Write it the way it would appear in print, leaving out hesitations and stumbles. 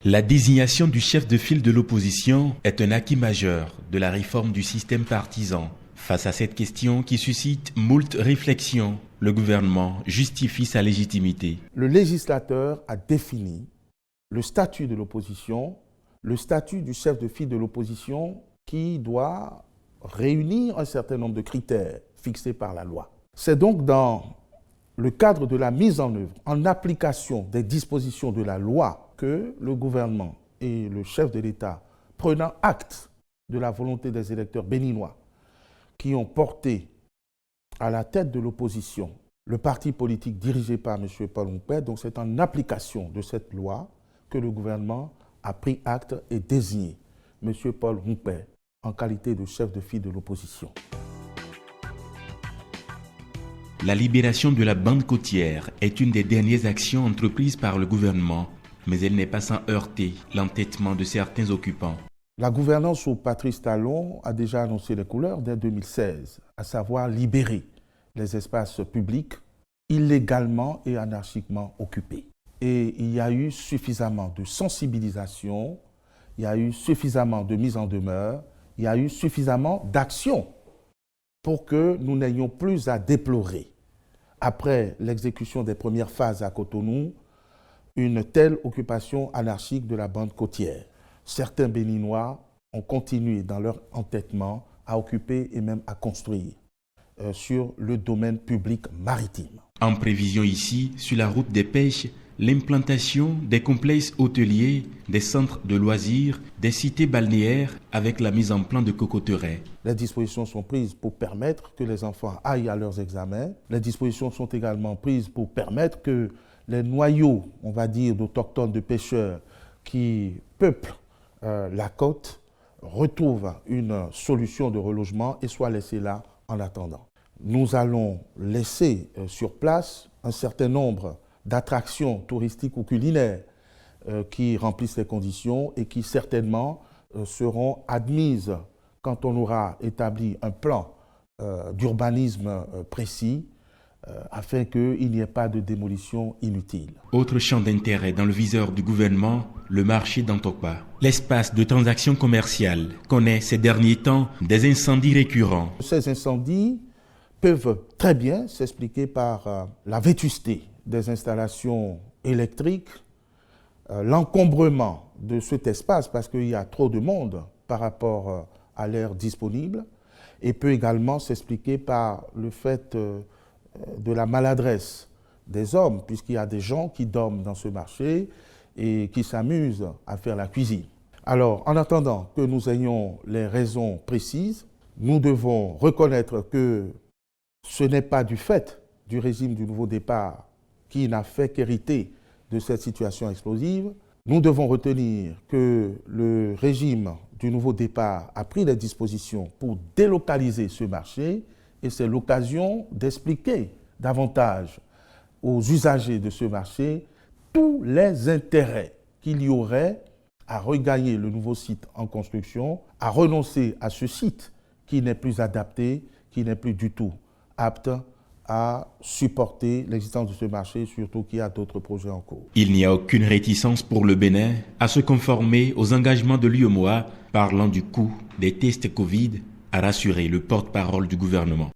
La désignation du chef de file de l'opposition est un acquis majeur de la réforme du système partisan. Face à cette question qui suscite moult réflexions, le gouvernement justifie sa légitimité. Le législateur a défini le statut de l'opposition, le statut du chef de file de l'opposition qui doit réunir un certain nombre de critères fixés par la loi. C'est donc dans le cadre de la mise en œuvre, en application des dispositions de la loi, que le gouvernement et le chef de l'État, prenant acte de la volonté des électeurs béninois qui ont porté à la tête de l'opposition le parti politique dirigé par M. Paul Humpert, donc c'est en application de cette loi que le gouvernement a pris acte et désigné M. Paul Humpert en qualité de chef de file de l'opposition. La libération de la bande côtière est une des dernières actions entreprises par le gouvernement, mais elle n'est pas sans heurter l'entêtement de certains occupants. La gouvernance sous Patrice Talon a déjà annoncé les couleurs dès 2016, à savoir libérer les espaces publics illégalement et anarchiquement occupés. Et il y a eu suffisamment de sensibilisation, il y a eu suffisamment de mise en demeure, il y a eu suffisamment d'actions pour que nous n'ayons plus à déplorer, après l'exécution des premières phases à Cotonou, une telle occupation anarchique de la bande côtière. Certains Béninois ont continué dans leur entêtement à occuper et même à construire sur le domaine public maritime. En prévision ici, sur la route des pêches, l'implantation des complexes hôteliers, des centres de loisirs, des cités balnéaires avec la mise en plan de cocoteraies. Les dispositions sont prises pour permettre que les enfants aillent à leurs examens. Les dispositions sont également prises pour permettre que les noyaux, on va dire, d'autochtones, de pêcheurs qui peuplent la côte retrouvent une solution de relogement et soient laissés là en attendant. Nous allons laisser sur place un certain nombre d'attractions touristiques ou culinaires qui remplissent les conditions et qui certainement seront admises quand on aura établi un plan d'urbanisme précis afin qu'il n'y ait pas de démolition inutile. Autre champ d'intérêt dans le viseur du gouvernement, le marché d'Antokpa. L'espace de transactions commerciales connaît ces derniers temps des incendies récurrents. Ces incendies peuvent très bien s'expliquer par la vétusté des installations électriques, l'encombrement de cet espace parce qu'il y a trop de monde par rapport à l'air disponible, et peut également s'expliquer par le fait de la maladresse des hommes, puisqu'il y a des gens qui dorment dans ce marché et qui s'amusent à faire la cuisine. Alors, en attendant que nous ayons les raisons précises, nous devons reconnaître que ce n'est pas du fait du régime du nouveau départ qui n'a fait qu'hériter de cette situation explosive. Nous devons retenir que le régime du nouveau départ a pris des dispositions pour délocaliser ce marché et c'est l'occasion d'expliquer davantage aux usagers de ce marché tous les intérêts qu'il y aurait à regagner le nouveau site en construction, à renoncer à ce site qui n'est plus adapté, qui n'est plus du tout apte à supporter l'existence de ce marché, surtout qu'il y a d'autres projets en cours. Il n'y a aucune réticence pour le Bénin à se conformer aux engagements de l'UEMOA parlant du coût des tests Covid, a rassuré le porte-parole du gouvernement.